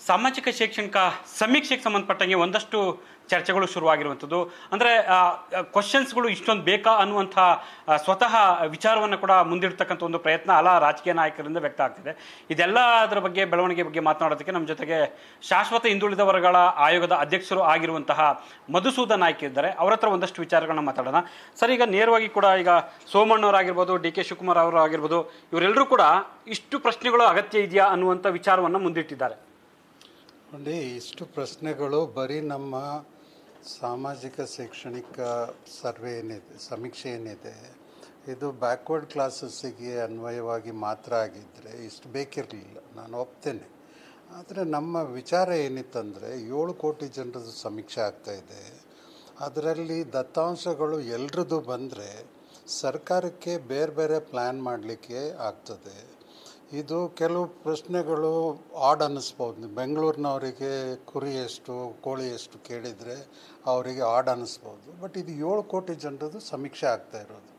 ಸಾಮಾಜಿಕ ಶೈಕ್ಷಣಿಕ ಸಮೀಕ್ಷೆಗೆ ಸಂಬಂಧಪಟ್ಟಂಗೆ ಒಂದಷ್ಟು ಚರ್ಚೆಗಳು ಶುರುವಾಗಿರುವಂಥದ್ದು. ಅಂದರೆ ಕ್ವಶನ್ಸ್ಗಳು ಇಷ್ಟೊಂದು ಬೇಕಾ ಅನ್ನುವಂಥ ಸ್ವತಃ ವಿಚಾರವನ್ನು ಕೂಡ ಮುಂದಿಡ್ತಕ್ಕಂಥ ಒಂದು ಪ್ರಯತ್ನ ರಾಜಕೀಯ ನಾಯಕರಿಂದ ವ್ಯಕ್ತ ಆಗ್ತಿದೆ. ಇದೆಲ್ಲ ಅದರ ಬಗ್ಗೆ ಬೆಳವಣಿಗೆ ಬಗ್ಗೆ ಮಾತನಾಡೋದಕ್ಕೆ ನಮ್ಮ ಜೊತೆಗೆ ಶಾಶ್ವತ ಹಿಂದುಳಿದ ವರ್ಗಗಳ ಆಯೋಗದ ಅಧ್ಯಕ್ಷರು ಆಗಿರುವಂತಹ ಮಧುಸೂದನ್ ನಾಯ್ಕ ಇದ್ದಾರೆ. ಅವರ ಹತ್ರ ಒಂದಷ್ಟು ವಿಚಾರಗಳನ್ನ ಮಾತಾಡೋಣ. ಸರ್, ಈಗ ನೇರವಾಗಿ ಕೂಡ ಈಗ ಸೋಮಣ್ಣವರಾಗಿರ್ಬೋದು, ಡಿ ಕೆ ಶಿವಕುಮಾರ್ ಅವರು ಆಗಿರ್ಬೋದು, ಇವರೆಲ್ಲರೂ ಕೂಡ ಇಷ್ಟು ಪ್ರಶ್ನೆಗಳು ಅಗತ್ಯ ಇದೆಯಾ ಅನ್ನುವಂಥ ವಿಚಾರವನ್ನು ಮುಂದಿಟ್ಟಿದ್ದಾರೆ. ನೋಡಿ, ಇಷ್ಟು ಪ್ರಶ್ನೆಗಳು ಬರೀ ನಮ್ಮ ಸಾಮಾಜಿಕ ಶೈಕ್ಷಣಿಕ ಸರ್ವೆ ಏನಿದೆ, ಸಮೀಕ್ಷೆ ಏನಿದೆ, ಇದು ಬ್ಯಾಕ್ವರ್ಡ್ ಕ್ಲಾಸಸ್ಸಿಗೆ ಅನ್ವಯವಾಗಿ ಮಾತ್ರ ಆಗಿದ್ದರೆ ಇಷ್ಟು ಬೇಕಿರಲಿಲ್ಲ, ನಾನು ಒಪ್ತೇನೆ. ಆದರೆ ನಮ್ಮ ವಿಚಾರ ಏನಿತ್ತಂದರೆ 7 ಕೋಟಿ ಜನರದ್ದು ಸಮೀಕ್ಷೆ ಆಗ್ತಾಯಿದೆ. ಅದರಲ್ಲಿ ದತ್ತಾಂಶಗಳು ಎಲ್ರದ್ದು ಬಂದರೆ ಸರ್ಕಾರಕ್ಕೆ ಬೇರೆ ಬೇರೆ ಪ್ಲ್ಯಾನ್ ಮಾಡಲಿಕ್ಕೆ ಆಗ್ತದೆ. ಇದು ಕೆಲವು ಪ್ರಶ್ನೆಗಳು ಆಡ್ ಅನ್ನಿಸ್ಬೋದು. ಬೆಂಗಳೂರಿನವರಿಗೆ ಕುರಿ ಎಷ್ಟು, ಕೋಳಿ ಎಷ್ಟು ಕೇಳಿದರೆ ಅವರಿಗೆ ಆಡ್ ಅನ್ನಿಸ್ಬೋದು. ಬಟ್ ಇದು 7 ಕೋಟಿ ಜನರದ್ದು ಸಮೀಕ್ಷೆ ಆಗ್ತಾ ಇರೋದು.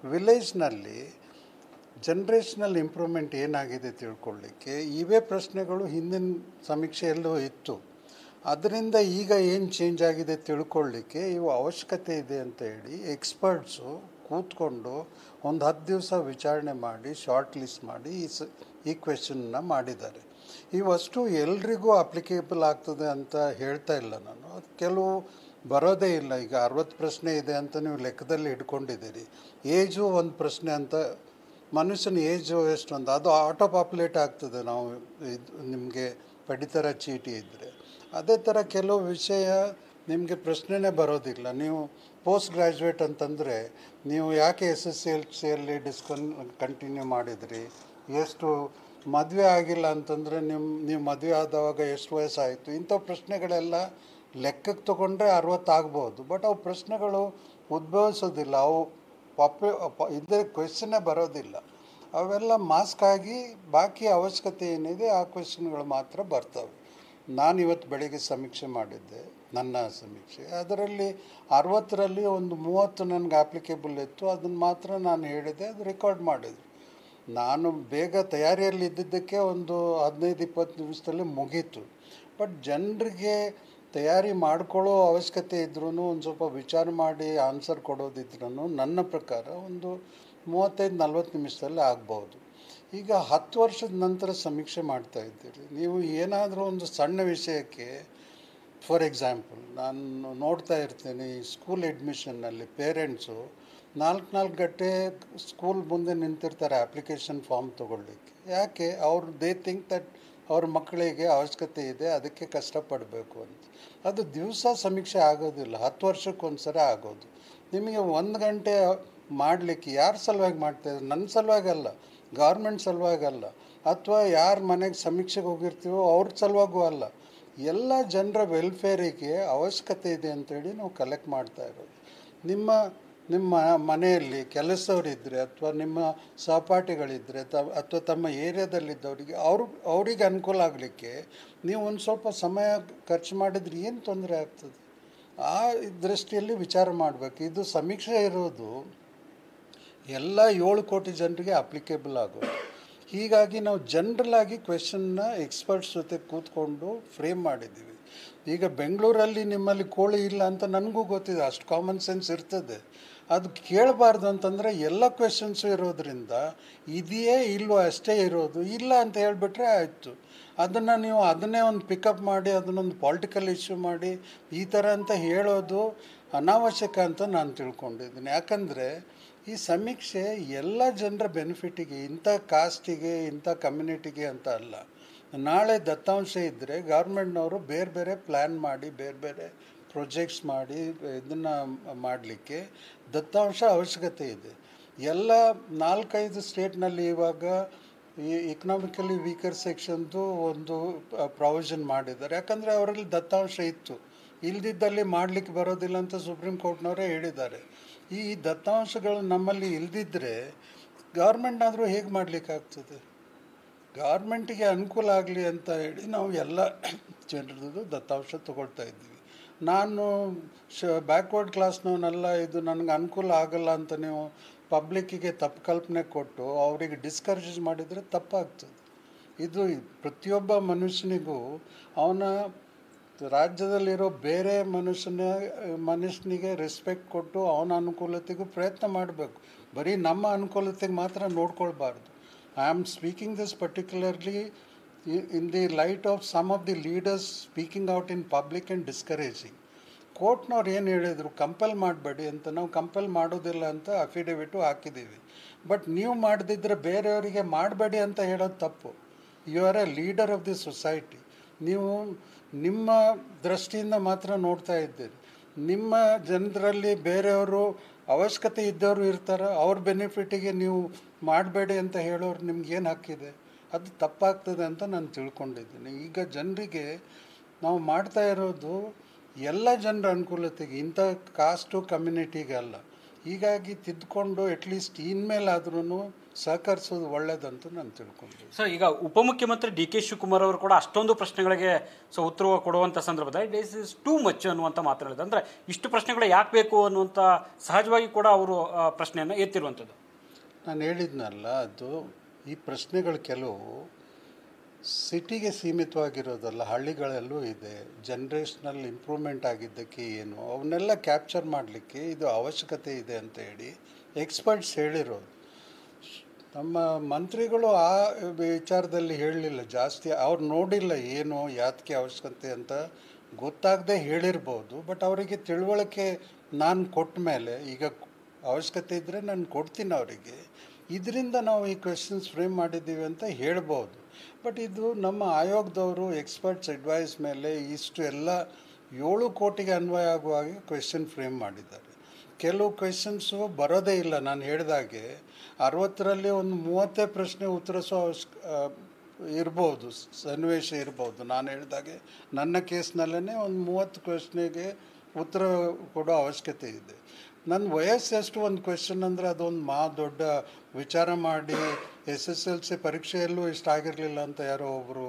ವಿಲೇಜ್ನಲ್ಲಿ ಜನ್ರೇಷನಲ್ ಇಂಪ್ರೂವ್ಮೆಂಟ್ ಏನಾಗಿದೆ ತಿಳ್ಕೊಳ್ಳಿಕ್ಕೆ ಇವೇ ಪ್ರಶ್ನೆಗಳು ಹಿಂದಿನ ಸಮೀಕ್ಷೆಯಲ್ಲೂ ಇತ್ತು. ಅದರಿಂದ ಈಗ ಏನು ಚೇಂಜ್ ಆಗಿದೆ ತಿಳ್ಕೊಳ್ಳಿಕ್ಕೆ ಇವು ಅವಶ್ಯಕತೆ ಇದೆ ಅಂತ ಹೇಳಿ ಎಕ್ಸ್ಪರ್ಟ್ಸು ಕೂತ್ಕೊಂಡು ಒಂದು 10 ದಿವಸ ವಿಚಾರಣೆ ಮಾಡಿ ಶಾರ್ಟ್ ಲಿಸ್ಟ್ ಮಾಡಿ ಈ ಕ್ವೆಶನ್ನ ಮಾಡಿದ್ದಾರೆ. ಇವಷ್ಟು ಎಲ್ರಿಗೂ ಅಪ್ಲಿಕೇಬಲ್ ಆಗ್ತದೆ ಅಂತ ಹೇಳ್ತಾ ಇಲ್ಲ ನಾನು. ಅದು ಕೆಲವು ಬರೋದೇ ಇಲ್ಲ. ಈಗ 60 ಪ್ರಶ್ನೆ ಇದೆ ಅಂತ ನೀವು ಲೆಕ್ಕದಲ್ಲಿ ಇಟ್ಕೊಂಡಿದ್ದೀರಿ. ಏಜು ಒಂದು ಪ್ರಶ್ನೆ ಅಂತ, ಮನುಷ್ಯನ ಏಜು ಎಷ್ಟು ಅಂತ ಅದು ಆಟೋ ಪಾಪ್ಯುಲೇಟ್ ಆಗ್ತದೆ ನಾವು ನಿಮಗೆ ಪಡಿತರ ಚೀಟಿ ಇದ್ದರೆ. ಅದೇ ಥರ ಕೆಲವು ವಿಷಯ ನಿಮಗೆ ಪ್ರಶ್ನೆನೇ ಬರೋದಿಲ್ಲ. ನೀವು ಪೋಸ್ಟ್ ಗ್ರ್ಯಾಜುಯೇಟ್ ಅಂತಂದರೆ ನೀವು ಯಾಕೆ SSLCಯಲ್ಲಿ ಕಂಟಿನ್ಯೂ ಮಾಡಿದ್ರಿ, ಎಷ್ಟು ಮದುವೆ ಆಗಿಲ್ಲ ಅಂತಂದರೆ ನೀವು ಮದುವೆ ಆದವಾಗ ಎಷ್ಟು ವಯಸ್ಸಾಯಿತು, ಇಂಥ ಪ್ರಶ್ನೆಗಳೆಲ್ಲ ಲೆಕ್ಕಕ್ಕೆ ತೊಗೊಂಡ್ರೆ 60 ಆಗ್ಬೋದು. ಬಟ್ ಅವು ಪ್ರಶ್ನೆಗಳು ಉದ್ಭವಿಸೋದಿಲ್ಲ, ಅವು ಇದೇ ಕ್ವೆಶನ್ನೇ ಬರೋದಿಲ್ಲ. ಅವೆಲ್ಲ ಮಾಸ್ಕ್ ಆಗಿ ಬಾಕಿ ಅವಶ್ಯಕತೆ ಏನಿದೆ ಆ ಕ್ವೆಶನ್ಗಳು ಮಾತ್ರ ಬರ್ತವೆ. ನಾನು ಇವತ್ತು ಬೆಳಿಗ್ಗೆ ಸಮೀಕ್ಷೆ ಮಾಡಿದ್ದೆ, ನನ್ನ ಸಮೀಕ್ಷೆ. ಅದರಲ್ಲಿ 60ರಲ್ಲಿ ಒಂದು 30 ನನಗೆ ಅಪ್ಲಿಕೇಬಲ್ ಇತ್ತು. ಅದನ್ನು ಮಾತ್ರ ನಾನು ಹೇಳಿದೆ, ಅದು ರೆಕಾರ್ಡ್ ಮಾಡಿದ್ರು. ನಾನು ಬೇಗ ತಯಾರಿಯಲ್ಲಿ ಇದ್ದಿದ್ದಕ್ಕೆ ಒಂದು 15-20 ನಿಮಿಷದಲ್ಲಿ ಮುಗೀತು. ಬಟ್ ಜನರಿಗೆ ತಯಾರಿ ಮಾಡ್ಕೊಳ್ಳೋ ಅವಶ್ಯಕತೆ ಇದ್ರೂ, ಒಂದು ಸ್ವಲ್ಪ ವಿಚಾರ ಮಾಡಿ ಆನ್ಸರ್ ಕೊಡೋದಿದ್ರೂ ನನ್ನ ಪ್ರಕಾರ ಒಂದು 35-40 ನಿಮಿಷದಲ್ಲಿ ಆಗ್ಬೋದು. ಈಗ 10 ವರ್ಷದ ನಂತರ ಸಮೀಕ್ಷೆ ಮಾಡ್ತಾ ಇದ್ದೀರಿ. ನೀವು ಏನಾದರೂ ಒಂದು ಸಣ್ಣ ವಿಷಯಕ್ಕೆ, ಫಾರ್ ಎಕ್ಸಾಂಪಲ್ ನಾನು ನೋಡ್ತಾ ಇರ್ತೇನೆ ಸ್ಕೂಲ್ ಅಡ್ಮಿಷನ್ನಲ್ಲಿ ಪೇರೆಂಟ್ಸು 4 ಗಂಟೆ ಸ್ಕೂಲ್ ಮುಂದೆ ನಿಂತಿರ್ತಾರೆ ಅಪ್ಲಿಕೇಶನ್ ಫಾರ್ಮ್ ತೊಗೊಳ್ಳಿಕ್ಕೆ. ಯಾಕೆ? ದೇ ಥಿಂಕ್ ದಟ್ ಅವ್ರ ಮಕ್ಕಳಿಗೆ ಅವಶ್ಯಕತೆ ಇದೆ, ಅದಕ್ಕೆ ಕಷ್ಟಪಡಬೇಕು ಅಂತ. ಅದು ದಿವಸ ಸಮೀಕ್ಷೆ ಆಗೋದಿಲ್ಲ, 10 ವರ್ಷಕ್ಕೊಂದು ಸಲ ಆಗೋದು. ನಿಮಗೆ 1 ಗಂಟೆ ಮಾಡಲಿಕ್ಕೆ ಯಾರ ಸಲುವಾಗಿ ಮಾಡ್ತಾಯಿದ್ರು? ನನ್ನ ಸಲುವಾಗಿ ಅಲ್ಲ, ಗೌರ್ಮೆಂಟ್ ಸಲುವಾಗಿ ಅಲ್ಲ, ಅಥವಾ ಯಾರ ಮನೆಗೆ ಸಮೀಕ್ಷೆಗೆ ಹೋಗಿರ್ತೀವೋ ಅವ್ರ ಸಲುವಾಗೂ ಅಲ್ಲ. ಎಲ್ಲ ಜನರ ವೆಲ್ಫೇರಿಗೆ ಅವಶ್ಯಕತೆ ಇದೆ ಅಂಥೇಳಿ ನಾವು ಕಲೆಕ್ಟ್ ಮಾಡ್ತಾ ಇರೋದು. ನಿಮ್ಮ ಮನೆಯಲ್ಲಿ ಕೆಲಸದವರಿದ್ದರೆ ಅಥವಾ ನಿಮ್ಮ ಸಹಪಾಠಿಗಳಿದ್ದರೆ ಅಥವಾ ತಮ್ಮ ಏರಿಯಾದಲ್ಲಿದ್ದವರಿಗೆ ಅವ್ರಿಗೆ ಅನುಕೂಲ ಆಗಲಿಕ್ಕೆ ನೀವು ಒಂದು ಸ್ವಲ್ಪ ಸಮಯ ಖರ್ಚು ಮಾಡಿದ್ರೆ ಏನು ತೊಂದರೆ ಆಗ್ತದೆ? ಆ ದೃಷ್ಟಿಯಲ್ಲಿ ವಿಚಾರ ಮಾಡಬೇಕು. ಇದು ಸಮೀಕ್ಷೆ ಇರೋದು ಎಲ್ಲ 7 ಕೋಟಿ ಜನರಿಗೆ ಅಪ್ಲಿಕೇಬಲ್ ಆಗೋದು. ಹೀಗಾಗಿ ನಾವು ಜನರಲಾಗಿ ಕ್ವೆಶನ್ನ ಎಕ್ಸ್ಪರ್ಟ್ಸ್ ಜೊತೆ ಕೂತ್ಕೊಂಡು ಫ್ರೇಮ್ ಮಾಡಿದ್ದೀವಿ. ಈಗ ಬೆಂಗಳೂರಲ್ಲಿ ನಿಮ್ಮಲ್ಲಿ ಕೋಳಿ ಇಲ್ಲ ಅಂತ ನನಗೂ ಗೊತ್ತಿದೆ, ಅಷ್ಟು ಕಾಮನ್ ಸೆನ್ಸ್ ಇರ್ತದೆ. ಅದು ಕೇಳಬಾರ್ದು ಅಂತಂದರೆ ಎಲ್ಲ ಕ್ವೆಶನ್ಸು ಇರೋದ್ರಿಂದ ಇದೆಯೇ ಇಲ್ವೋ ಅಷ್ಟೇ ಇರೋದು. ಇಲ್ಲ ಅಂತ ಹೇಳಿಬಿಟ್ರೆ ಆಯಿತು. ಅದನ್ನೇ ಒಂದು ಪಿಕಪ್ ಮಾಡಿ ಅದನ್ನೊಂದು ಪೊಲಿಟಿಕಲ್ ಇಶ್ಯೂ ಮಾಡಿ ಈ ಥರ ಅಂತ ಹೇಳೋದು ಅನಾವಶ್ಯಕ ಅಂತ ನಾನು ತಿಳ್ಕೊಂಡಿದ್ದೀನಿ. ಯಾಕಂದರೆ ಈ ಸಮೀಕ್ಷೆ ಎಲ್ಲ ಜನರ ಬೆನಿಫಿಟಿಗೆ, ಇಂಥ ಕಾಸ್ಟಿಗೆ ಇಂಥ ಕಮ್ಯುನಿಟಿಗೆ ಅಂತ ಅಲ್ಲ. ನಾಳೆ ದತ್ತಾಂಶ ಇದ್ದರೆ ಗೌರ್ಮೆಂಟ್ನವರು ಬೇರೆ ಬೇರೆ ಪ್ಲ್ಯಾನ್ ಮಾಡಿ ಬೇರೆ ಬೇರೆ ಪ್ರೊಜೆಕ್ಟ್ಸ್ ಮಾಡಿ ಇದನ್ನು ಮಾಡಲಿಕ್ಕೆ ದತ್ತಾಂಶ ಅವಶ್ಯಕತೆ ಇದೆ. ಎಲ್ಲ 4-5 ಸ್ಟೇಟ್ನಲ್ಲಿ ಇವಾಗ ಈ ಎಕನಾಮಿಕಲಿ ವೀಕರ್ ಸೆಕ್ಷನ್ದು ಒಂದು ಪ್ರಾವಿಷನ್ ಮಾಡಿದ್ದಾರೆ. ಯಾಕಂದರೆ ಅವರಲ್ಲಿ ದತ್ತಾಂಶ ಇತ್ತು, ಇಲ್ದಿದ್ದಲ್ಲಿ ಮಾಡಲಿಕ್ಕೆ ಬರೋದಿಲ್ಲ ಅಂತ ಸುಪ್ರೀಂ ಕೋರ್ಟ್ನವರೇ ಹೇಳಿದ್ದಾರೆ. ಈ ದತ್ತಾಂಶಗಳು ನಮ್ಮಲ್ಲಿ ಇಲ್ದಿದ್ದರೆ ಗೌರ್ಮೆಂಟ್ನಾದರೂ ಹೇಗೆ ಮಾಡಲಿಕ್ಕಾಗ್ತದೆ? ಗೌರ್ಮೆಂಟಿಗೆ ಅನುಕೂಲ ಆಗಲಿ ಅಂತ ಹೇಳಿ ನಾವು ಎಲ್ಲ ಜನರದ್ದು ದತ್ತಾಂಶ ತೊಗೊಳ್ತಾ ಇದ್ದೀವಿ. ನಾನು ಬ್ಯಾಕ್ವರ್ಡ್ ಕ್ಲಾಸ್ನವನ್ನೆಲ್ಲ, ಇದು ನನಗೆ ಅನುಕೂಲ ಆಗಲ್ಲ ಅಂತ ನೀವು ಪಬ್ಲಿಕ್ಕಿಗೆ ತಪ್ಪು ಕಲ್ಪನೆ ಕೊಟ್ಟು ಅವರಿಗೆ ಡಿಸ್ಕರೇಜ್ ಮಾಡಿದರೆ ತಪ್ಪಾಗ್ತದೆ. ಇದು ಪ್ರತಿಯೊಬ್ಬ ಮನುಷ್ಯನಿಗೂ ಅವನ ರಾಜ್ಯದಲ್ಲಿರೋ ಬೇರೆ ಮನುಷ್ಯನಿಗೆ ರೆಸ್ಪೆಕ್ಟ್ ಕೊಟ್ಟು ಅವನ ಅನುಕೂಲತೆಗೂ ಪ್ರಯತ್ನ ಮಾಡಬೇಕು. ಬರೀ ನಮ್ಮ ಅನುಕೂಲತೆಗೆ ಮಾತ್ರ ನೋಡ್ಕೊಳ್ಬಾರ್ದು. I am speaking this particularly in the light of some of the leaders speaking out in public and discouraging. ಕೋರ್ಟ್ನವ್ರು ಏನು ಹೇಳಿದರು, ಕಂಪೆಲ್ ಮಾಡಬೇಡಿ ಅಂತ. ನಾವು ಕಂಪೆಲ್ ಮಾಡೋದಿಲ್ಲ ಅಂತ ಅಫಿಡೇವಿಟು ಹಾಕಿದ್ದೀವಿ. ಬಟ್ ನೀವು ಮಾಡದಿದ್ದರೆ ಬೇರೆಯವರಿಗೆ ಮಾಡಬೇಡಿ ಅಂತ ಹೇಳೋದು ತಪ್ಪು. You are a leader of the society. ನೀವು ನಿಮ್ಮ ದೃಷ್ಟಿಯಿಂದ ಮಾತ್ರ ನೋಡ್ತಾ ಇದ್ದೀರಿ. ನಿಮ್ಮ ಜನರಲ್ಲಿ ಬೇರೆಯವರು ಅವಶ್ಯಕತೆ ಇದ್ದವರು ಇರ್ತಾರೆ, ಅವ್ರ ಬೆನಿಫಿಟಿಗೆ ನೀವು ಮಾಡಬೇಡಿ ಅಂತ ಹೇಳೋರು ನಿಮ್ಗೇನು ಹಕ್ಕಿದೆ? ಅದು ತಪ್ಪಾಗ್ತದೆ ಅಂತ ನಾನು ತಿಳ್ಕೊಂಡಿದ್ದೀನಿ. ಈಗ ಜನರಿಗೆ ನಾವು ಮಾಡ್ತಾ ಇರೋದು ಎಲ್ಲ ಜನರ ಅನುಕೂಲತೆಗೆ, ಇಂಥ ಕಾಸ್ಟು ಕಮ್ಯುನಿಟಿಗೆ ಅಲ್ಲ. ಹೀಗಾಗಿ ತಿದ್ದುಕೊಂಡು ಅಟ್ಲೀಸ್ಟ್ ಇನ್ಮೇಲಾದ್ರೂ ಸಹಕರಿಸೋದು ಒಳ್ಳೇದಂತ ನಾನು ತಿಳ್ಕೊಂಡಿದ್ದೀನಿ. ಸೊ ಈಗ ಉಪಮುಖ್ಯಮಂತ್ರಿ ಡಿ ಕೆ ಶಿವಕುಮಾರ್ ಅವರು ಕೂಡ ಅಷ್ಟೊಂದು ಪ್ರಶ್ನೆಗಳಿಗೆ ಉತ್ತರ ಕೊಡುವಂಥ ಸಂದರ್ಭದಲ್ಲಿ ದಿಸ್ ಇಸ್ ಟೂ ಮಚ್ ಅನ್ನುವಂಥ ಮಾತು ಹೇಳಿದೆ. ಅಂದರೆ ಇಷ್ಟು ಪ್ರಶ್ನೆಗಳು ಯಾಕೆ ಬೇಕು ಅನ್ನುವಂಥ ಸಹಜವಾಗಿ ಕೂಡ ಅವರು ಪ್ರಶ್ನೆಯನ್ನು ಎತ್ತಿರುವಂಥದ್ದು. ನಾನು ಹೇಳಿದ್ನಲ್ಲ, ಅದು ಈ ಪ್ರಶ್ನೆಗಳು ಕೆಲವು ಸಿಟಿಗೆ ಸೀಮಿತವಾಗಿರೋದಲ್ಲ, ಹಳ್ಳಿಗಳಲ್ಲೂ ಇದೆ. ಜನ್ರೇಷನಲ್ ಇಂಪ್ರೂವ್ಮೆಂಟ್ ಆಗಿದ್ದಕ್ಕೆ ಏನು ಅವನ್ನೆಲ್ಲ ಕ್ಯಾಪ್ಚರ್ ಮಾಡಲಿಕ್ಕೆ ಇದು ಅವಶ್ಯಕತೆ ಇದೆ ಅಂತ ಹೇಳಿ ಎಕ್ಸ್ಪರ್ಟ್ಸ್ ಹೇಳಿರೋದು. ನಮ್ಮ ಮಂತ್ರಿಗಳು ಆ ವಿಚಾರದಲ್ಲಿ ಹೇಳಲಿಲ್ಲ ಜಾಸ್ತಿ. ಅವ್ರು ನೋಡಿಲ್ಲ ಏನು ಯಾತಕ್ಕೆ ಅವಶ್ಯಕತೆ ಅಂತ ಗೊತ್ತಾಗದೆ ಹೇಳಿರ್ಬೋದು. ಬಟ್ ಅವರಿಗೆ ತಿಳುವಳಿಕೆ ನಾನು ಕೊಟ್ಟ ಮೇಲೆ, ಈಗ ಅವಶ್ಯಕತೆ ಇದ್ದರೆ ನಾನು ಕೊಡ್ತೀನಿ ಅವರಿಗೆ, ಇದರಿಂದ ನಾವು ಈ ಕ್ವೆಶನ್ಸ್ ಫ್ರೇಮ್ ಮಾಡಿದ್ದೀವಿ ಅಂತ ಹೇಳ್ಬೋದು. ಬಟ್ ಇದು ನಮ್ಮ ಆಯೋಗದವರು ಎಕ್ಸ್ಪರ್ಟ್ಸ್ ಅಡ್ವೈಸ್ ಮೇಲೆ ಇಷ್ಟು ಎಲ್ಲ 7 ಕೋಟಿಗೆ ಅನ್ವಯ ಆಗುವ ಹಾಗೆ ಕ್ವೆಶನ್ ಫ್ರೇಮ್ ಮಾಡಿದ್ದಾರೆ. ಕೆಲವು ಕ್ವೆಶನ್ಸು ಬರೋದೇ ಇಲ್ಲ. ನಾನು ಹೇಳಿದಾಗೆ 60ರಲ್ಲಿ ಒಂದು 30 ಪ್ರಶ್ನೆ ಉತ್ತರಿಸೋ ಇರ್ಬೋದು, ಸನ್ನಿವೇಶ ಇರ್ಬೋದು. ನಾನು ಹೇಳಿದಾಗೆ ನನ್ನ ಕೇಸ್ನಲ್ಲೇ ಒಂದು 30 ಪ್ರಶ್ನೆಗೆ ಉತ್ತರ ಕೊಡೋ ಅವಶ್ಯಕತೆ ಇದೆ. ನನ್ನ ವಯಸ್ಸು ಎಷ್ಟು ಒಂದು ಕ್ವೆಶನ್ ಅಂದರೆ ಅದೊಂದು ದೊಡ್ಡ ವಿಚಾರ ಮಾಡಿ SSLC ಪರೀಕ್ಷೆಯಲ್ಲೂ ಇಷ್ಟ ಆಗಿರಲಿಲ್ಲ ಅಂತ ಯಾರೋ ಒಬ್ಬರು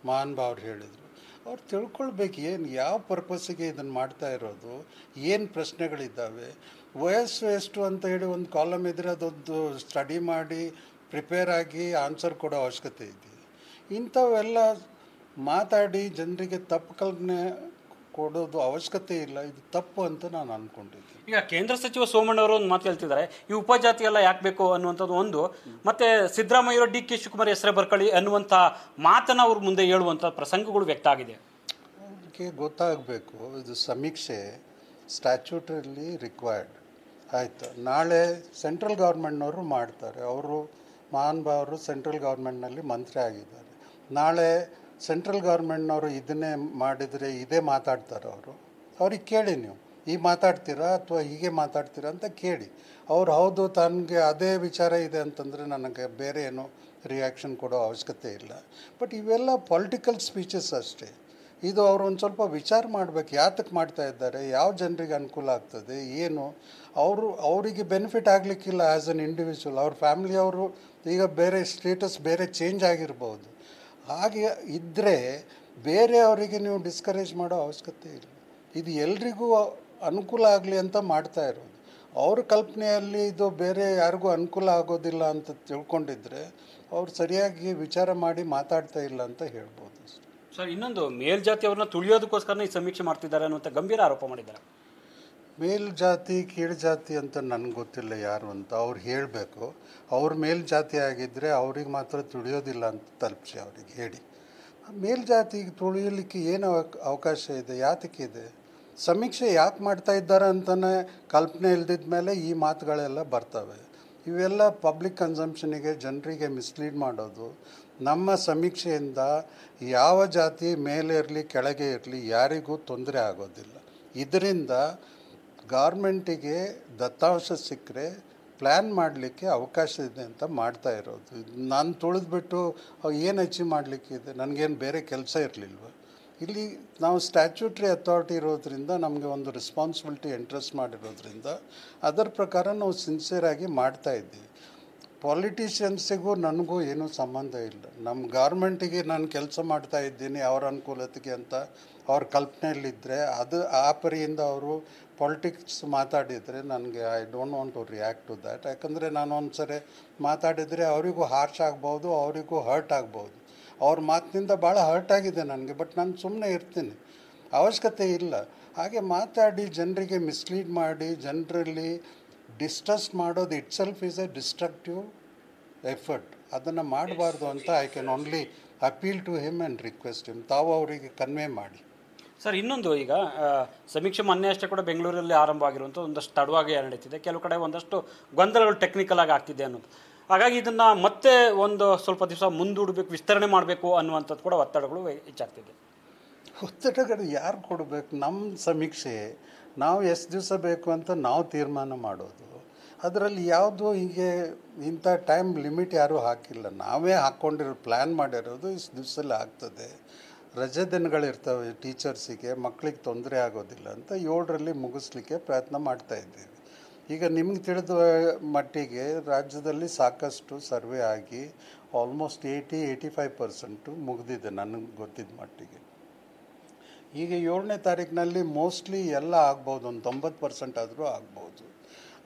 ಮಹಾನ್ ಭಾವರು ಹೇಳಿದರು. ಅವ್ರು ತಿಳ್ಕೊಳ್ಬೇಕು ಏನು ಯಾವ ಪರ್ಪಸ್ಸಿಗೆ ಇದನ್ನು ಮಾಡ್ತಾ ಇರೋದು, ಏನು ಪ್ರಶ್ನೆಗಳಿದ್ದಾವೆ, ವಯಸ್ಸು ಎಷ್ಟು ಅಂತ ಹೇಳಿ ಒಂದು ಕಾಲಮ್ ಇದ್ದರೆ ಅದೊಂದು ಸ್ಟಡಿ ಮಾಡಿ ಪ್ರಿಪೇರ್ ಆಗಿ ಆನ್ಸರ್ ಕೊಡೋ ಅವಶ್ಯಕತೆ ಇದೆ. ಇಂಥವೆಲ್ಲ ಮಾತಾಡಿ ಜನರಿಗೆ ತಪ್ಪು ಕಲ್ಪನೆ ಕೊಡೋದು ಅವಶ್ಯಕತೆ ಇಲ್ಲ. ಇದು ತಪ್ಪು ಅಂತ ನಾನು ಅಂದ್ಕೊಂಡಿದ್ದೀನಿ. ಈಗ ಕೇಂದ್ರ ಸಚಿವ ಸೋಮಣ್ಣವರು ಒಂದು ಮಾತು ಹೇಳ್ತಿದ್ದಾರೆ, ಈ ಉಪಜಾತಿ ಎಲ್ಲ ಯಾಕೆ ಬೇಕು ಅನ್ನುವಂಥದ್ದು ಒಂದು, ಮತ್ತೆ ಸಿದ್ದರಾಮಯ್ಯವರು ಡಿ ಕೆ ಶಿವಕುಮಾರ್ ಹೆಸರೇ ಬರ್ಕೊಳ್ಳಿ ಅನ್ನುವಂಥ ಮಾತನ್ನು ಅವ್ರ ಮುಂದೆ ಹೇಳುವಂಥ ಪ್ರಸಂಗಗಳು ವ್ಯಕ್ತ ಆಗಿದೆ. ಅದಕ್ಕೆ ಗೊತ್ತಾಗಬೇಕು, ಇದು ಸಮೀಕ್ಷೆ ಸ್ಟ್ಯಾಚ್ಯೂಟಲ್ಲಿ ರಿಕ್ವೈರ್ಡ್. ಆಯಿತು, ನಾಳೆ ಸೆಂಟ್ರಲ್ ಗೌರ್ಮೆಂಟ್ನವರು ಮಾಡ್ತಾರೆ. ಅವರು ಮಹಾನ್ ಭಾವರು ಸೆಂಟ್ರಲ್ ಗೌರ್ಮೆಂಟ್ನಲ್ಲಿ ಮಂತ್ರಿ ಆಗಿದ್ದಾರೆ. ನಾಳೆ ಸೆಂಟ್ರಲ್ ಗೌರ್ಮೆಂಟ್ನವರು ಇದನ್ನೇ ಮಾಡಿದರೆ ಇದೇ ಮಾತಾಡ್ತಾರೆ. ಅವ್ರಿಗೆ ಕೇಳಿ, ನೀವು ಈಗ ಮಾತಾಡ್ತೀರಾ ಅಥವಾ ಹೀಗೆ ಮಾತಾಡ್ತೀರಾ ಅಂತ ಕೇಳಿ. ಅವ್ರು ಹೌದು ತನಗೆ ಅದೇ ವಿಚಾರ ಇದೆ ಅಂತಂದರೆ ನನಗೆ ಬೇರೆ ಏನೋ ರಿಯಾಕ್ಷನ್ ಕೊಡೋ ಅವಶ್ಯಕತೆ ಇಲ್ಲ. ಬಟ್ ಇವೆಲ್ಲ ಪೊಲಿಟಿಕಲ್ ಸ್ಪೀಚಸ್ ಅಷ್ಟೇ. ಇದು ಅವರು ಒಂದು ಸ್ವಲ್ಪ ವಿಚಾರ ಮಾಡಬೇಕು, ಯಾತಕ್ಕೆ ಮಾಡ್ತಾ ಇದ್ದಾರೆ, ಯಾವ ಜನರಿಗೆ ಅನುಕೂಲ ಆಗ್ತದೆ, ಏನು ಅವರಿಗೆ ಬೆನಿಫಿಟ್ ಆಗಲಿಕ್ಕಿಲ್ಲ ಆ್ಯಸ್ ಅನ್ ಇಂಡಿವಿಜುವಲ್. ಅವ್ರ ಫ್ಯಾಮಿಲಿಯವರು ಈಗ ಬೇರೆ ಸ್ಟೇಟಸ್ ಬೇರೆ ಚೇಂಜ್ ಆಗಿರ್ಬೋದು. ಹಾಗೆ ಇದ್ದರೆ ಬೇರೆಯವರಿಗೆ ನೀವು ಡಿಸ್ಕರೇಜ್ ಮಾಡೋ ಅವಶ್ಯಕತೆ ಇಲ್ಲ. ಇದು ಎಲ್ರಿಗೂ ಅನುಕೂಲ ಆಗಲಿ ಅಂತ ಮಾಡ್ತಾ ಇರೋದು. ಅವ್ರ ಕಲ್ಪನೆಯಲ್ಲಿ ಇದು ಬೇರೆ ಯಾರಿಗೂ ಅನುಕೂಲ ಆಗೋದಿಲ್ಲ ಅಂತ ತಿಳ್ಕೊಂಡಿದ್ರೆ ಅವ್ರು ಸರಿಯಾಗಿ ವಿಚಾರ ಮಾಡಿ ಮಾತಾಡ್ತಾ ಇಲ್ಲ ಅಂತ ಹೇಳ್ಬೋದು. ಸರ್, ಇನ್ನೊಂದು ಮೇಲ್ಜಾತಿಯವ್ರನ್ನ ತುಳಿಯೋದಕ್ಕೋಸ್ಕರ ಈ ಸಮೀಕ್ಷೆ ಮಾಡ್ತಿದ್ದಾರೆ ಅನ್ನುವಂಥ ಗಂಭೀರ ಆರೋಪ ಮಾಡಿದ್ದಾರೆ. ಮೇಲ್ಜಾತಿ ಕೀಳು ಜಾತಿ ಅಂತ ನನಗೆ ಗೊತ್ತಿಲ್ಲ ಯಾರು ಅಂತ. ಅವ್ರು ಹೇಳಬೇಕು. ಅವ್ರ ಮೇಲ್ಜಾತಿ ಆಗಿದ್ದರೆ ಅವ್ರಿಗೆ ಮಾತ್ರ ತುಳಿಯೋದಿಲ್ಲ ಅಂತ ತಲುಪಿಸಿ ಅವ್ರಿಗೆ ಹೇಳಿ. ಮೇಲ್ಜಾತಿಗೆ ತುಳಿಯಲಿಕ್ಕೆ ಏನು ಅವಕಾಶ ಇದೆ, ಯಾತಕ್ಕಿದೆ? ಸಮೀಕ್ಷೆ ಯಾಕೆ ಮಾಡ್ತಾ ಇದ್ದಾರೆ ಅಂತಲೇ ಕಲ್ಪನೆ ಇಲ್ದಿದ್ದ ಮೇಲೆ ಈ ಮಾತುಗಳೆಲ್ಲ ಬರ್ತವೆ. ಇವೆಲ್ಲ ಪಬ್ಲಿಕ್ ಕನ್ಸಂಪ್ಷನಿಗೆ ಜನರಿಗೆ ಮಿಸ್ಲೀಡ್ ಮಾಡೋದು. ನಮ್ಮ ಸಮೀಕ್ಷೆಯಿಂದ ಯಾವ ಜಾತಿ ಮೇಲೆ ಇರಲಿ ಕೆಳಗೆ ಇರಲಿ ಯಾರಿಗೂ ತೊಂದರೆ ಆಗೋದಿಲ್ಲ. ಇದರಿಂದ ಗೌರ್ಮೆಂಟಿಗೆ ದತ್ತಾಂಶ ಸಿಕ್ಕರೆ ಪ್ಲ್ಯಾನ್ ಮಾಡಲಿಕ್ಕೆ ಅವಕಾಶ ಇದೆ ಅಂತ ಮಾಡ್ತಾ ಇರೋದು. ನಾನು ತುಳಿದ್ಬಿಟ್ಟು ಏನು ಅಚೀವ್ ಮಾಡಲಿಕ್ಕಿದೆ, ನನಗೇನು ಬೇರೆ ಕೆಲಸ ಇರಲಿಲ್ವ? ಇಲ್ಲಿ ನಾವು ಸ್ಟ್ಯಾಚ್ಯೂಟ್ರಿ ಅಥಾರಿಟಿ ಇರೋದ್ರಿಂದ ನಮಗೆ ಒಂದು ರೆಸ್ಪಾನ್ಸಿಬಿಲಿಟಿ ಇಂಟ್ರೆಸ್ಟ್ ಮಾಡಿರೋದ್ರಿಂದ ಅದರ ಪ್ರಕಾರ ನಾವು ಸಿನ್ಸಿಯರಾಗಿ ಮಾಡ್ತಾಯಿದ್ದೀವಿ. ಪಾಲಿಟಿಷಿಯನ್ಸಿಗೂ ನನಗೂ ಏನೂ ಸಂಬಂಧ ಇಲ್ಲ. ನಮ್ಮ ಗೌರ್ಮೆಂಟಿಗೆ ನಾನು ಕೆಲಸ ಮಾಡ್ತಾ ಇದ್ದೀನಿ ಅವ್ರ ಅನುಕೂಲತೆಗೆ ಅಂತ ಅವ್ರ ಕಲ್ಪನೆಯಲ್ಲಿದ್ದರೆ ಅದು ಆ ಪರಿಯಿಂದ ಅವರು ಪಾಲಿಟಿಕ್ಸ್ ಮಾತಾಡಿದರೆ ನನಗೆ I don't want to react to that. ಯಾಕಂದರೆ ನಾನು ಒಂದು ಸರಿ ಮಾತಾಡಿದರೆ ಅವರಿಗೂ ಹಾರ್ಶ್ ಆಗ್ಬೋದು, ಅವರಿಗೂ ಹರ್ಟ್ ಆಗ್ಬೋದು. ಅವ್ರ ಮಾತಿನಿಂದ ಭಾಳ ಹರ್ಟ್ ಆಗಿದೆ ನನಗೆ. ಬಟ್ ನಾನು ಸುಮ್ಮನೆ ಇರ್ತೀನಿ, ಅವಶ್ಯಕತೆ ಇಲ್ಲ. ಹಾಗೆ ಮಾತಾಡಿ ಜನರಿಗೆ ಮಿಸ್ಲೀಡ್ ಮಾಡಿ ಜನರಲ್ಲಿ ಡಿಸ್ಟ್ರಸ್ಟ್ ಮಾಡೋದು itself is a destructive effort. ಅದನ್ನು ಮಾಡಬಾರ್ದು ಅಂತ I can only appeal to him and request him, ತಾವು ಅವರಿಗೆ ಕನ್ವೆ ಮಾಡಿ. ಸರ್, ಇನ್ನೊಂದು, ಈಗ ಸಮೀಕ್ಷೆ ಮೊನ್ನೆ ಅಷ್ಟೇ ಕೂಡ ಬೆಂಗಳೂರಲ್ಲಿ ಆರಂಭ ಆಗಿರುವಂಥ ಒಂದಷ್ಟು ತಡವಾಗಿ ನಡೀತಿದೆ, ಕೆಲವು ಕಡೆ ಒಂದಷ್ಟು ಗೊಂದಲಗಳು ಟೆಕ್ನಿಕಲ್ ಆಗಿ ಆಗ್ತಿದೆ ಅನ್ನೋದು. ಹಾಗಾಗಿ ಇದನ್ನು ಮತ್ತೆ ಒಂದು ಸ್ವಲ್ಪ ದಿವಸ ಮುಂದೂಡಬೇಕು, ವಿಸ್ತರಣೆ ಮಾಡಬೇಕು ಅನ್ನುವಂಥದ್ದು ಕೂಡ ಒತ್ತಡಗಳು ಹೆಚ್ಚಾಗ್ತಿದೆ. ಒತ್ತಡಗಳು ಯಾರು ಕೊಡಬೇಕು? ನಮ್ಮ ಸಮೀಕ್ಷೆ ನಾವು ಎಷ್ಟು ದಿವಸ ಬೇಕು ಅಂತ ನಾವು ತೀರ್ಮಾನ ಮಾಡೋದು. ಅದರಲ್ಲಿ ಯಾವುದು ಹೀಗೆ ಇಂಥ ಟೈಮ್ ಲಿಮಿಟ್ ಯಾರೂ ಹಾಕಿಲ್ಲ, ನಾವೇ ಹಾಕ್ಕೊಂಡಿರೋ ಪ್ಲ್ಯಾನ್ ಮಾಡಿರೋದು ಇಷ್ಟು ದಿವಸದಲ್ಲಿ ಆಗ್ತದೆ. ರಜೆ ದಿನಗಳಿರ್ತವೆ ಟೀಚರ್ಸಿಗೆ, ಮಕ್ಕಳಿಗೆ ತೊಂದರೆ ಆಗೋದಿಲ್ಲ ಅಂತ 7ರಲ್ಲಿ ಮುಗಿಸ್ಲಿಕ್ಕೆ ಪ್ರಯತ್ನ ಮಾಡ್ತಾಯಿದ್ದೀವಿ. ಈಗ ನಿಮ್ಗೆ ತಿಳಿದ ಮಟ್ಟಿಗೆ ರಾಜ್ಯದಲ್ಲಿ ಸಾಕಷ್ಟು ಸರ್ವೆ ಆಗಿ ಆಲ್ಮೋಸ್ಟ್ 80-85% ಮುಗಿದಿದೆ ನನಗೆ ಗೊತ್ತಿದ್ದ ಮಟ್ಟಿಗೆ. ಈಗ 7ನೇ ತಾರೀಕಿನಲ್ಲಿ ಮೋಸ್ಟ್ಲಿ ಎಲ್ಲ ಆಗ್ಬೋದು, ಒಂದು 90% ಆದರೂ ಆಗ್ಬೋದು.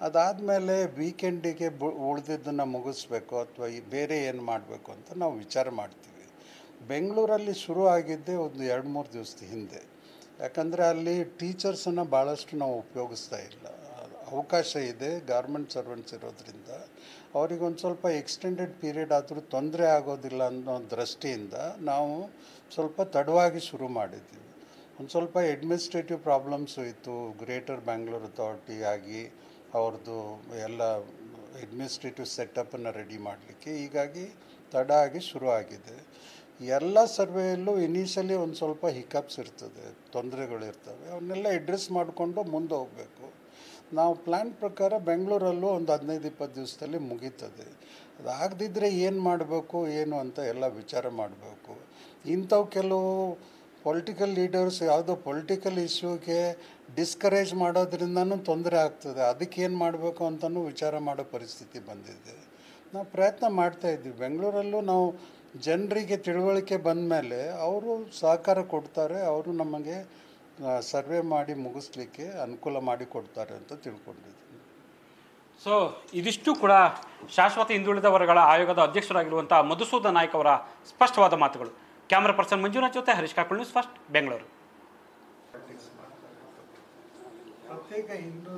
ಅದಾದಮೇಲೆ ವೀಕೆಂಡಿಗೆ ಉಳಿದಿದ್ದನ್ನು ಮುಗಿಸ್ಬೇಕು ಅಥವಾ ಬೇರೆ ಏನು ಮಾಡಬೇಕು ಅಂತ ನಾವು ವಿಚಾರ ಮಾಡ್ತೀವಿ. ಬೆಂಗಳೂರಲ್ಲಿ ಶುರು ಆಗಿದ್ದೆ ಒಂದು 2-3 ದಿವಸದ ಹಿಂದೆ. ಯಾಕಂದರೆ ಅಲ್ಲಿ ಟೀಚರ್ಸನ್ನು ಭಾಳಷ್ಟು ನಾವು ಉಪಯೋಗಿಸ್ತಾ ಇಲ್ಲ, ಅವಕಾಶ ಇದೆ. ಗೌರ್ಮೆಂಟ್ ಸರ್ವೆಂಟ್ಸ್ ಇರೋದ್ರಿಂದ ಅವರಿಗೊಂದು ಸ್ವಲ್ಪ ಎಕ್ಸ್ಟೆಂಡೆಡ್ ಪೀರಿಯಡ್ ಆದರೂ ತೊಂದರೆ ಆಗೋದಿಲ್ಲ ಅನ್ನೋ ದೃಷ್ಟಿಯಿಂದ ನಾವು ಸ್ವಲ್ಪ ತಡವಾಗಿ ಶುರು ಮಾಡಿದ್ದೀವಿ. ಒಂದು ಸ್ವಲ್ಪ ಅಡ್ಮಿನಿಸ್ಟ್ರೇಟಿವ್ ಪ್ರಾಬ್ಲಮ್ಸು ಇತ್ತು, ಗ್ರೇಟರ್ ಬ್ಯಾಂಗ್ಳೂರ್ ಅಥಾರಿಟಿ ಆಗಿ ಅವ್ರದ್ದು ಎಲ್ಲ ಅಡ್ಮಿನಿಸ್ಟ್ರೇಟಿವ್ ಸೆಟಪ್ಪನ್ನು ರೆಡಿ ಮಾಡಲಿಕ್ಕೆ, ಹೀಗಾಗಿ ತಡ ಆಗಿ ಶುರು ಆಗಿದೆ. ಎಲ್ಲ ಸರ್ವೆಯಲ್ಲೂ ಇನಿಷಿಯಲಿ ಒಂದು ಸ್ವಲ್ಪ ಹಿಕಪ್ಸ್ ಇರ್ತದೆ, ತೊಂದರೆಗಳಿರ್ತವೆ, ಅವನ್ನೆಲ್ಲ ಅಡ್ರೆಸ್ ಮಾಡಿಕೊಂಡು ಮುಂದೆ ಹೋಗಬೇಕು. ನಾವು ಪ್ಲ್ಯಾನ್ ಪ್ರಕಾರ ಬೆಂಗಳೂರಲ್ಲೂ ಒಂದು 15-20 ದಿವಸದಲ್ಲಿ ಮುಗೀತದೆ. ಅದಾಗದಿದ್ದರೆ ಏನು ಮಾಡಬೇಕು ಏನು ಅಂತ ಎಲ್ಲ ವಿಚಾರ ಮಾಡಬೇಕು. ಇಂಥವು ಕೆಲವು ಪೊಲಿಟಿಕಲ್ ಲೀಡರ್ಸ್ ಯಾವುದೋ ಪೊಲಿಟಿಕಲ್ ಇಶ್ಯೂಗೆ ಡಿಸ್ಕರೇಜ್ ಮಾಡೋದ್ರಿಂದನೂ ತೊಂದರೆ ಆಗ್ತದೆ, ಅದಕ್ಕೇನು ಮಾಡಬೇಕು ಅಂತಲೂ ವಿಚಾರ ಮಾಡೋ ಪರಿಸ್ಥಿತಿ ಬಂದಿದೆ. ನಾವು ಪ್ರಯತ್ನ ಮಾಡ್ತಾಯಿದ್ವಿ. ಬೆಂಗಳೂರಲ್ಲೂ ನಾವು ಜನರಿಗೆ ತಿಳುವಳಿಕೆ ಬಂದ ಮೇಲೆ ಅವರು ಸಹಕಾರ ಕೊಡ್ತಾರೆ, ಅವರು ನಮಗೆ ಸರ್ವೆ ಮಾಡಿ ಮುಗಿಸ್ಲಿಕ್ಕೆ ಅನುಕೂಲ ಮಾಡಿ ಕೊಡ್ತಾರೆ ಅಂತ ತಿಳ್ಕೊಂಡಿದ್ದೀನಿ. ಸೊ ಇದಿಷ್ಟು ಕೂಡ ಶಾಶ್ವತ ಹಿಂದುಳಿದ ವರ್ಗಗಳ ಆಯೋಗದ ಅಧ್ಯಕ್ಷರಾಗಿರುವಂಥ ಮಧುಸೂದನ್ ನಾಯ್ಕ್ ಅವರ ಸ್ಪಷ್ಟವಾದ ಮಾತುಗಳು. ಕ್ಯಾಮ್ರಾ ಪರ್ಸನ್ ಮಂಜುನಾಥ್ ಜೊತೆ ಹರೀಶ್ ಕಾಕುಳ್, ನ್ಯೂಸ್ ಫಸ್ಟ್, ಬೆಂಗಳೂರು. ಪ್ರತ್ಯೇಕ ಹಿಂದೂ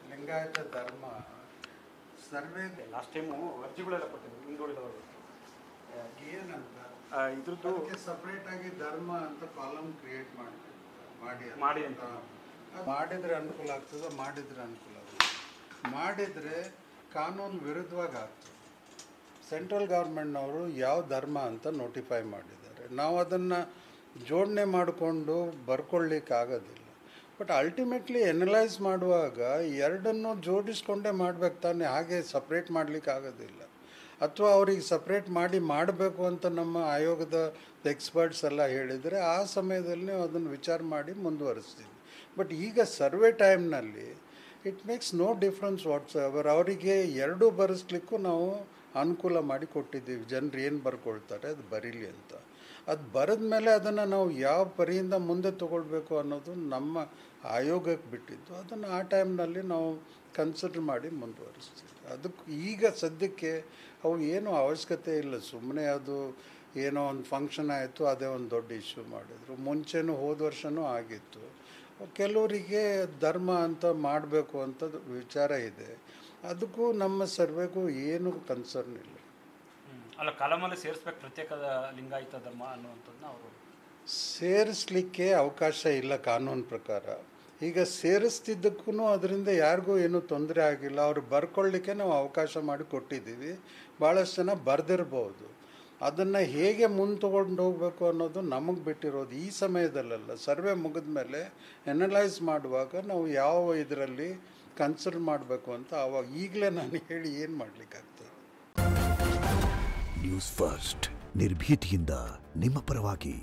ಲಿಂಗಾಯತ ಧರ್ಮ ಸರ್ವೆ ಲಾಸ್ಟ್ ಟೈಮು ಅರ್ಜಿಗಳೆಲ್ಲ ಕೊಟ್ಟಿದ್ರು ಹಿಂದುಳಿದವರು, ಏನಂತ ಇದ್ರದ್ದು ಸಪ್ರೇಟ್ ಆಗಿ ಧರ್ಮ ಅಂತ ಕಾಲಮ್ ಕ್ರಿಯೇಟ್ ಮಾಡಿ ಅಂತ ಮಾಡಿದರೆ ಅನುಕೂಲ ಆಗ್ತದೆ, ಮಾಡಿದರೆ ಅನುಕೂಲ ಆಗ್ತದೆ. ಮಾಡಿದರೆ ಕಾನೂನು ವಿರುದ್ಧವಾಗಿ ಆಗ್ತದೆ. ಸೆಂಟ್ರಲ್ ಗೌರ್ಮೆಂಟ್ನವರು ಯಾವ ಧರ್ಮ ಅಂತ ನೋಟಿಫೈ ಮಾಡಿದ್ದಾರೆ, ನಾವು ಅದನ್ನು ಜೋಡಣೆ ಮಾಡಿಕೊಂಡು ಬರ್ಕೊಳ್ಳಿಕ್ಕಾಗೋದಿಲ್ಲ. ಬಟ್ ಅಲ್ಟಿಮೇಟ್ಲಿ ಎನಲೈಸ್ ಮಾಡುವಾಗ ಎರಡನ್ನೂ ಜೋಡಿಸ್ಕೊಂಡೇ ಮಾಡ್ಬೇಕು ತಾನೆ, ಹಾಗೆ ಸಪ್ರೇಟ್ ಮಾಡಲಿಕ್ಕೆ ಆಗೋದಿಲ್ಲ. ಅಥವಾ ಅವ್ರಿಗೆ ಸಪ್ರೇಟ್ ಮಾಡಿ ಮಾಡಬೇಕು ಅಂತ ನಮ್ಮ ಆಯೋಗದ ಎಕ್ಸ್ಪರ್ಟ್ಸ್ ಎಲ್ಲ ಹೇಳಿದರೆ ಆ ಸಮಯದಲ್ಲಿ ಅದನ್ನು ವಿಚಾರ ಮಾಡಿ ಮುಂದುವರಿಸ್ತೀವಿ. ಬಟ್ ಈಗ ಸರ್ವೆ ಟೈಮ್ನಲ್ಲಿ it makes no difference whatsoever. ಅವರಿಗೆ ಎರಡೂ ಬರೆಸ್ಲಿಕ್ಕೂ ನಾವು ಅನುಕೂಲ ಮಾಡಿ ಕೊಟ್ಟಿದ್ದೀವಿ. ಜನರು ಏನು ಬರ್ಕೊಳ್ತಾರೆ ಅದು ಬರೀಲಿ ಅಂತ. ಅದು ಬರೆದ ಮೇಲೆ ಅದನ್ನು ನಾವು ಯಾವ ಪರಿಯಿಂದ ಮುಂದೆ ತೊಗೊಳ್ಬೇಕು ಅನ್ನೋದು ನಮ್ಮ ಆಯೋಗಕ್ಕೆ ಬಿಟ್ಟಿದ್ದು. ಅದನ್ನು ಆ ಟೈಮ್ನಲ್ಲಿ ನಾವು ಕನ್ಸಿಡರ್ ಮಾಡಿ ಮುಂದುವರಿಸ್ತೀವಿ. ಅದಕ್ಕೆ ಈಗ ಸದ್ಯಕ್ಕೆ ಅವು ಏನೂ ಅವಶ್ಯಕತೆ ಇಲ್ಲ. ಸುಮ್ಮನೆ ಅದು ಏನೋ ಒಂದು ಫಂಕ್ಷನ್ ಆಯಿತು, ಅದೇ ಒಂದು ದೊಡ್ಡ ಇಶ್ಯೂ ಮಾಡಿದರು. ಮುಂಚೆನೂ ಹೋದ ವರ್ಷವೂ ಆಗಿತ್ತು. ಕೆಲವರಿಗೆ ಧರ್ಮ ಅಂತ ಮಾಡಬೇಕು ಅಂತ ವಿಚಾರ ಇದೆ, ಅದಕ್ಕೂ ನಮ್ಮ ಸರ್ವೆಗೂ ಏನು ಕನ್ಸರ್ನ್ ಇಲ್ಲ. ಅಲ್ಲ, ಕಾಲಮಲ್ಲಿ ಸೇರಿಸ್ಬೇಕು ಪ್ರತ್ಯೇಕ ಲಿಂಗಾಯತ ಧರ್ಮ ಅನ್ನುವಂಥದ್ದನ್ನ ಅವರು ಸೇರಿಸ್ಲಿಕ್ಕೆ ಅವಕಾಶ ಇಲ್ಲ ಕಾನೂನು ಪ್ರಕಾರ. ಈಗ ಸೇರಿಸ್ತಿದ್ದಕ್ಕೂ ಅದರಿಂದ ಯಾರಿಗೂ ಏನೂ ತೊಂದರೆ ಆಗಿಲ್ಲ. ಅವ್ರು ಬರ್ಕೊಳ್ಳಿಕ್ಕೆ ನಾವು ಅವಕಾಶ ಮಾಡಿ ಕೊಟ್ಟಿದ್ದೀವಿ. ಭಾಳಷ್ಟು ಜನ ಬರೆದಿರ್ಬೋದು. ಅದನ್ನು ಹೇಗೆ ಮುಂದೆ ತೊಗೊಂಡು ಹೋಗಬೇಕು ಅನ್ನೋದು ನಮಗೆ ಬಿಟ್ಟಿರೋದು. ಈ ಸಮಯದಲ್ಲ, ಸರ್ವೆ ಮುಗಿದ ಮೇಲೆ ಎನಲೈಸ್ ಮಾಡುವಾಗ ನಾವು ಯಾವ ಇದರಲ್ಲಿ ಕನ್ಸಿಡರ್ ಮಾಡಬೇಕು ಅಂತ ಆವಾಗ ಈಗಲೇ ನಾನು ಹೇಳಿ ಏನು ಮಾಡಲಿಕ್ಕಾಗ್ತದೆ. ನ್ಯೂಸ್ ಫಸ್ಟ್, ನಿರ್ಭೀತಿಯಿಂದ ನಿಮ್ಮ ಪರವಾಗಿ.